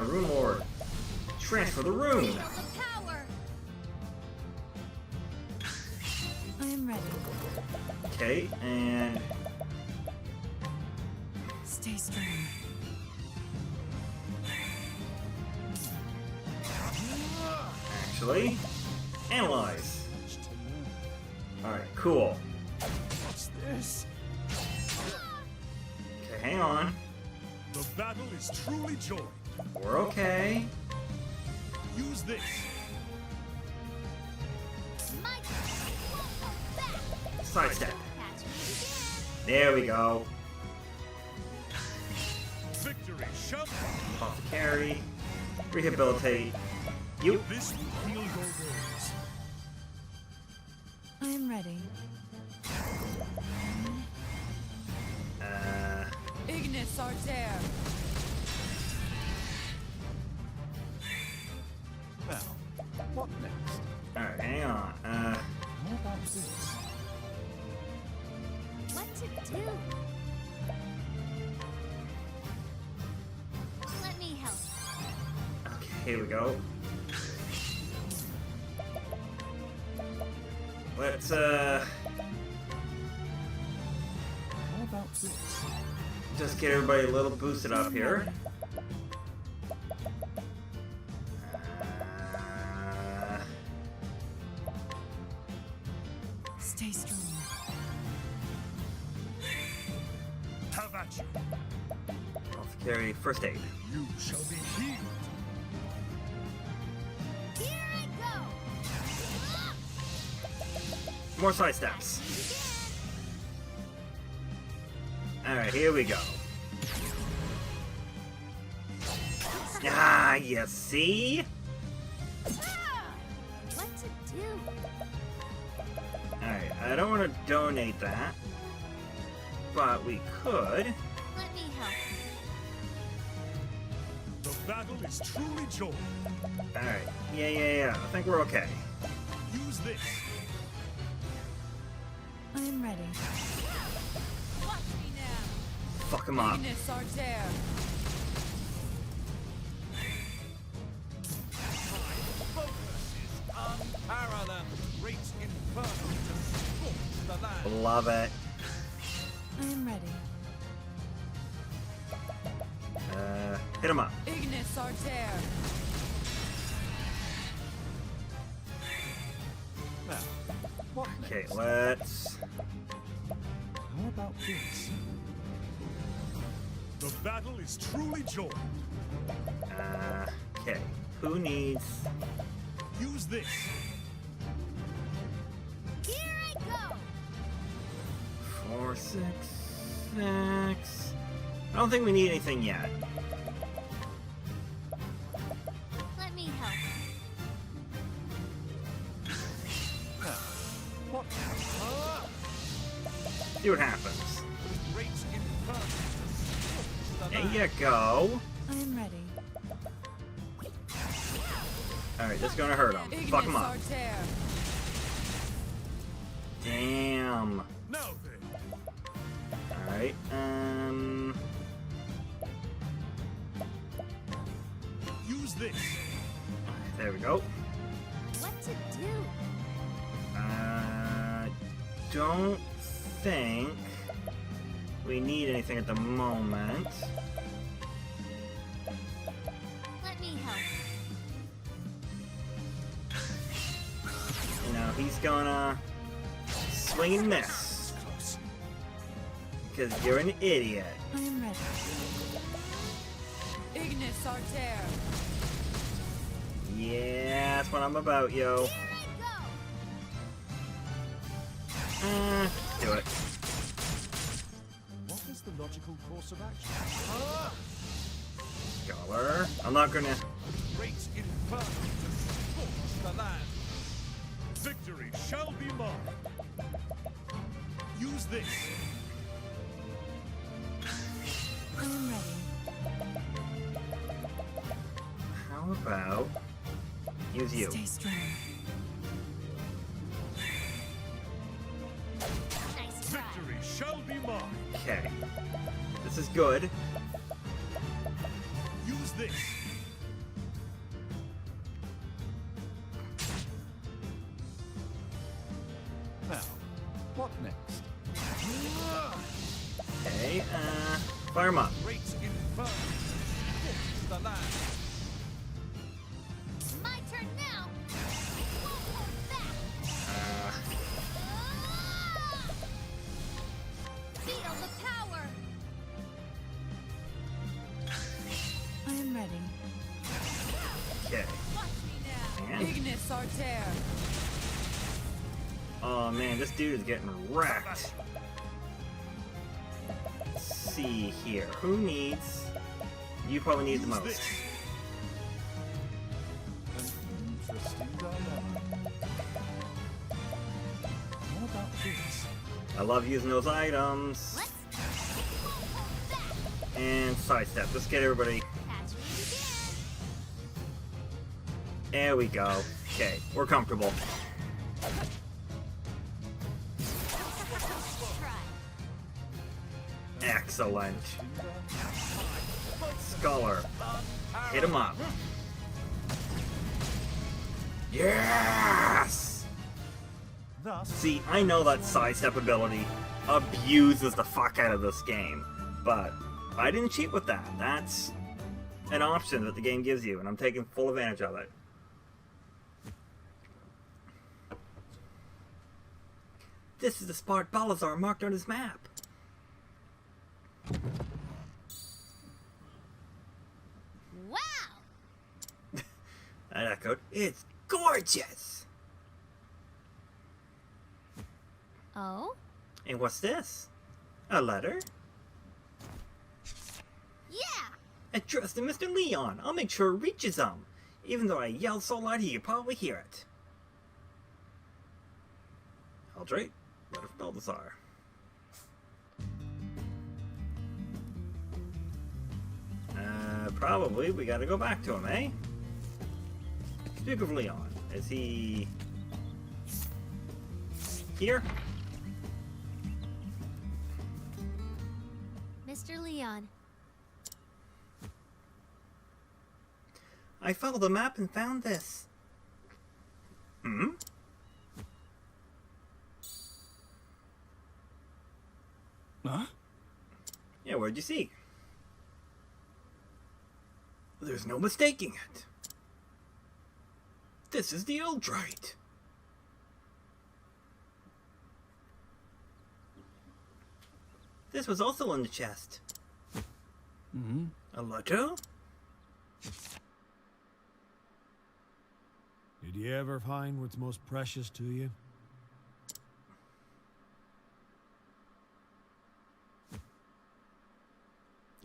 Rune Lord. Transfer the rune! Feel the power. I am ready. Okay, and Stay strong. actually, analyze. Alright, cool. What's this? Okay, hang on. The battle is truly joy. We're okay. Use this. My won't hold back. Sidestep. Catch me again. There we go. Victory shove. Apothecary. Rehabilitate. You. This will heal your wounds. I am ready. Ignis Arter. Now, what next? Alright, hang on. How about this? What to do? Let me help. Okay, here we go. Let's, How about this? just get everybody a little boosted up here. Stay strong. Have at you. Apothecary, first aid. You shall be healed. Here I go. More side steps. Alright, here we go. Ah, you see? What to do? Alright, I don't want to donate that, but we could. Let me help. The battle is truly joy. Alright, yeah. I think we're okay. Use this. I am ready. Watch me now. Fuck him up. Ignis Arter. Focus is unparalleled. Great inferno to scorch the land. Love it. I am ready. Hit him up. Ignis Arter. Now, what Okay, next? let's. How about this? The battle is truly joy. Okay. Who needs. Use this. Here I go. 4, 6, 6. I don't think we need anything yet. Let me help. What next? See what happens. Great inferno to scorch the There land. you go. I am ready. Alright, this is gonna hurt him. Fuck him Ignis up. Arter. Damn. Now then. Alright, Use this. there we go. What to do? Don't think we need anything at the moment. Let me help. You know, he's gonna swing and miss. Because you're an idiot. I am ready. Ignis Arter. Yeah, that's what I'm about, yo. Here I go. Do it. What is the logical course of action? Scholar. I'm not gonna... Great inferno to scorch the land. Victory shall be mine. Use this. I am ready. How about... use you. Stay strong. Nice try. Victory shall be mine. Okay. This is good. Use this. Now, what next? Okay, fire him up. Great inferno to scorch the land. My turn now. Won't hold back. Feel the power. I am ready. Okay. Watch me now. And... Ignis Arter. oh man, this dude is getting wrecked. Let's see here. Who needs... you probably need the Use most. this. An interesting dilemma. How about this? I love using those items. Let's won't hold back. And sidestep. Let's get everybody... Catch me again. there we go. Okay, we're comfortable. Try. Excellent. Scholar. Hit him up. Yes! Thus, See, I know that sidestep ability abuses the fuck out of this game, but I didn't cheat with that. That's an option that the game gives you, and I'm taking full advantage of it. This is the spot Balazar marked on his map. Wow. I echoed, it's gorgeous! Oh? And what's this? A letter? Yeah. Addressed to Mr. Leon. I'll make sure it reaches him. Even though I yelled so loud he could probably hear it. Eldrate, letter from Balthazar. Probably we gotta go back to him, eh? Speak of Leon. Is he... here? Mr. Leon. I followed the map and found this. Hmm? huh? Yeah, where'd you see? There's no mistaking it. This is the Eldrate. This was also in the chest. Mm-hmm. A letter? Did you ever find what's most precious to you?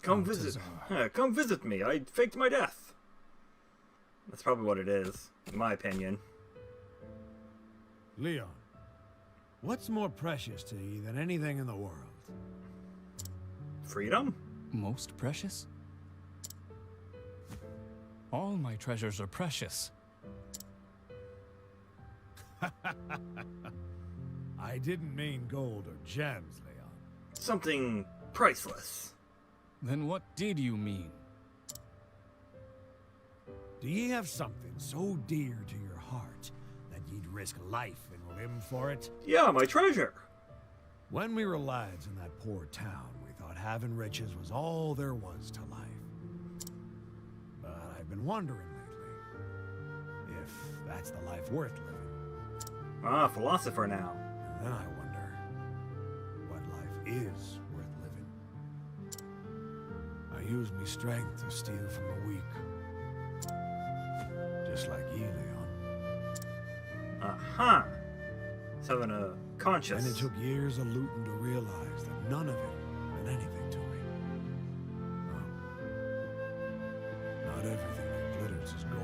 Come visit. Come visit me. I faked my death. That's probably what it is, in my opinion. Leon, what's more precious to you than anything in the world? Freedom? Most precious? All my treasures are precious. I didn't mean gold or gems, Leon. Something priceless. Then what did you mean? Do ye have something so dear to your heart that ye'd risk life and limb for it? Yeah, my treasure. When we were lads in that poor town, we thought having riches was all there was to life. But I've been wondering lately if that's the life worth living. Ah, philosopher now. And then I wonder what life is worth living. I use me strength to steal from the weak. Just like ye, Leon. Uh-huh. He's having a conscious. And it took years of looting to realize that none of it meant anything to me. No. Not everything that glitters is gold.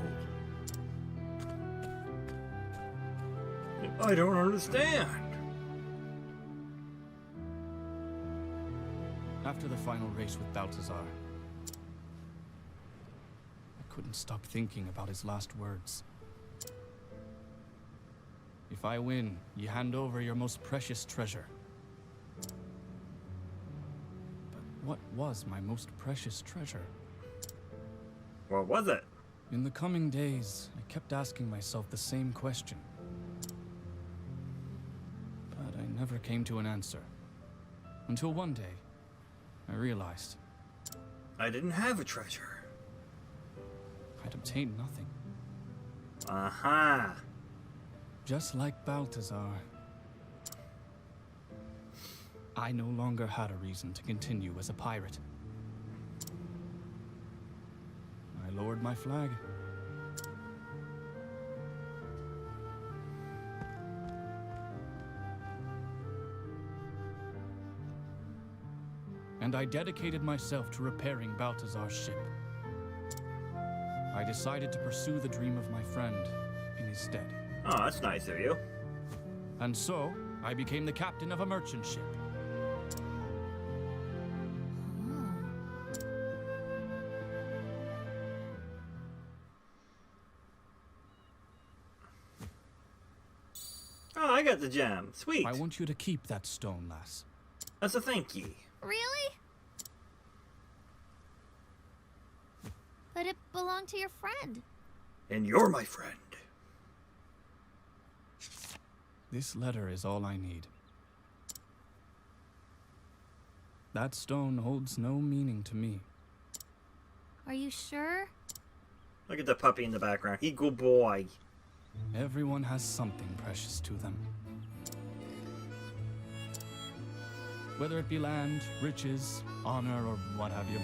I don't understand. After the final race with Balthazar, I couldn't stop thinking about his last words. If I win, you hand over your most precious treasure. But what was my most precious treasure? What was it? In the coming days, I kept asking myself the same question. But I never came to an answer. Until one day, I realized I didn't have a treasure. I'd obtained nothing. Aha. Just like Balthazar, I no longer had a reason to continue as a pirate. I lowered my flag. And I dedicated myself to repairing Balthazar's ship. I decided to pursue the dream of my friend in his stead. Oh, that's nice of you. And so, I became the captain of a merchant ship. Oh, I got the gem. Sweet. I want you to keep that stone, lass. That's a thank ye. Really? But it belonged to your friend. And you're my friend. This letter is all I need. That stone holds no meaning to me. Are you sure? Look at the puppy in the background. He good boy. Everyone has something precious to them. Whether it be land, riches, honor, or what have you,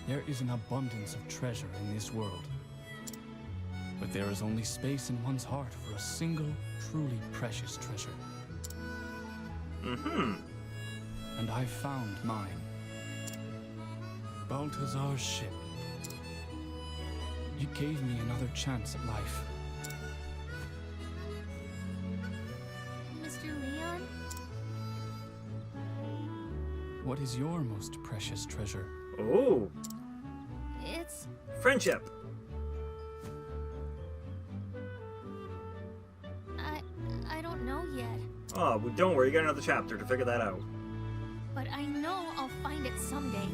there is an abundance of treasure in this world. But there is only space in one's heart for a single, truly precious treasure. Mm-hmm. And I found mine. Balthazar's ship. You gave me another chance at life. Mr. Leon? What is your most precious treasure? Oh, It's... friendship. I don't know yet. Oh, well, don't worry. You got another chapter to figure that out. But I know I'll find it someday.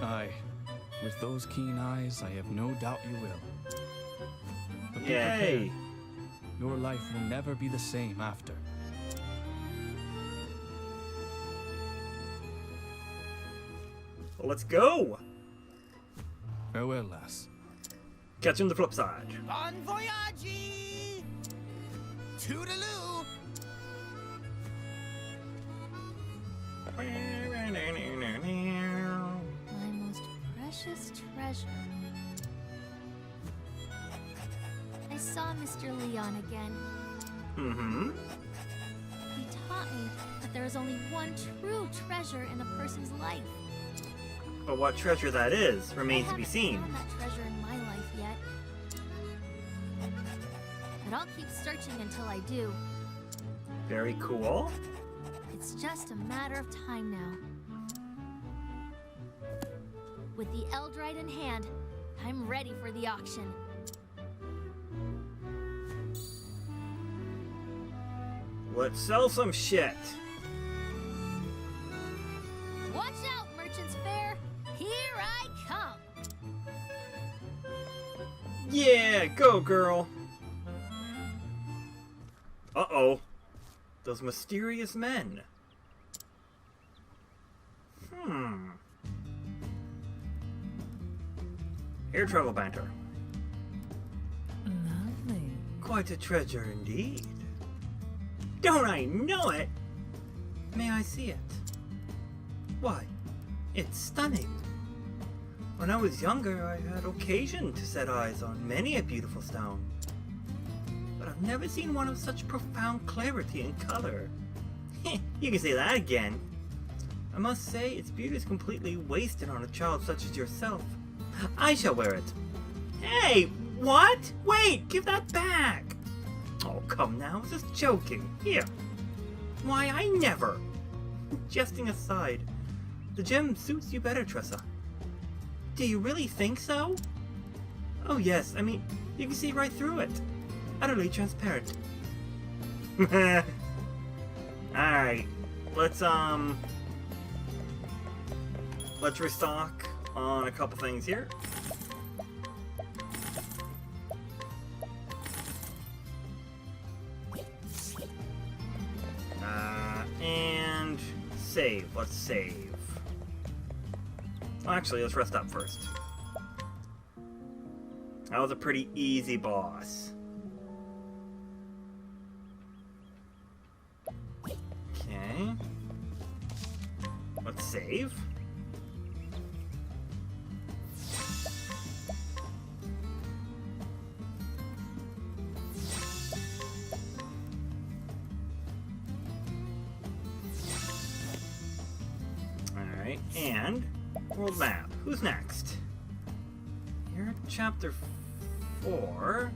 Aye. With those keen eyes, I have no doubt you will. But be Yay. prepared. Your life will never be the same after. Well, let's go. Farewell, lass. Catch you on the flip side. Bon voyage! Toodaloo! My most precious treasure. I saw Mr. Leon again. Mm-hmm. He taught me that there is only one true treasure in a person's life. But what treasure that is remains to be I seen. haven't found that treasure in my life yet. But I'll keep searching until I do. Very cool. It's just a matter of time now. With the Eldrite in hand, I'm ready for the auction. Let's sell some shit. Watch out, Merchant's Fair! Here I come! Yeah, go girl. Uh-oh. Those mysterious men. Air travel banter. Lovely. Quite a treasure indeed. Don't I know it? May I see it? Why, it's stunning. When I was younger, I had occasion to set eyes on many a beautiful stone. but I've never seen one of such profound clarity and color. You can say that again. I must say, its beauty is completely wasted on a child such as yourself. I shall wear it. Hey, what? Wait, give that back. Oh, come now, I was just joking. Here. Why, I never. Jesting aside, the gem suits you better, Tressa. Do you really think so? Oh yes, I mean, you can see right through it. Utterly transparent. Alright, let's restock on a couple things here. And save. Let's save. Well, actually, let's rest up first. That was a pretty easy boss. Okay. Let's save. Alright, and world map. Who's next? You're chapter 4.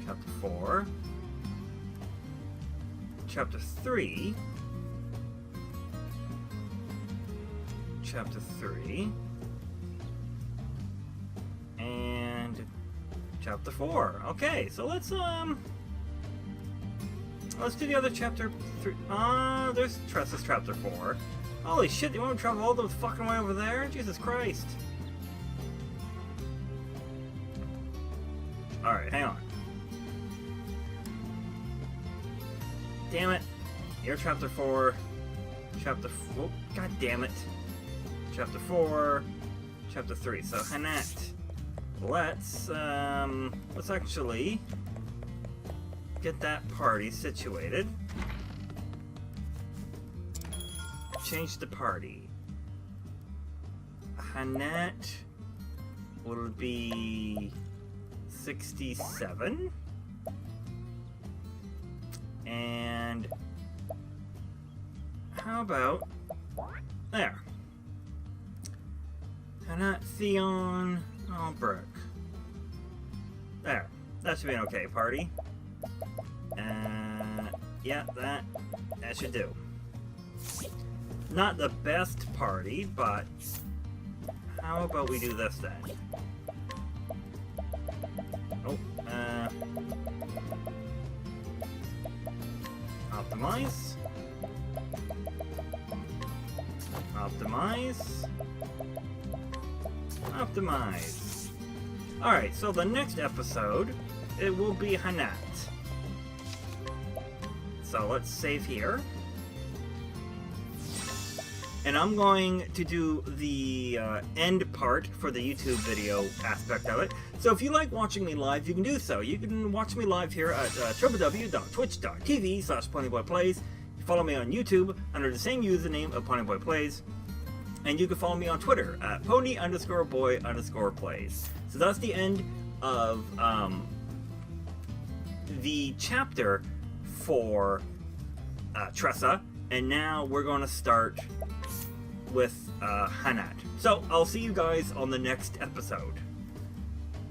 Chapter 4. Chapter 3. Chapter 3. And chapter 4. Okay, so let's do the other chapter 3. There's Tressa's chapter 4. Holy shit, you want to travel all the fucking way over there? Jesus Christ. Alright, hang on. Damn it. You're chapter 4. Chapter 4. Oh, god damn it. Chapter 4. Chapter 3. So, Hanat. Let's actually get that party situated. Change the party. Hanat will be 67. And how about there? Hanat, Theon, oh, Brooke. There. That should be an okay party. Yeah, that should do. Not the best party, but how about we do this then? Oh, optimize. Optimize. Optimize. Alright, so the next episode, it will be Hanat. So let's save here. And I'm going to do the end part for the YouTube video aspect of it. So if you like watching me live, you can do so. You can watch me live here at www.twitch.tv/PonyboyPlays. You follow me on YouTube under the same username of PonyboyPlays. And you can follow me on Twitter at pony_boy_plays. So that's the end of the chapter for Tressa. And now we're going to start with Hanat. So I'll see you guys on the next episode.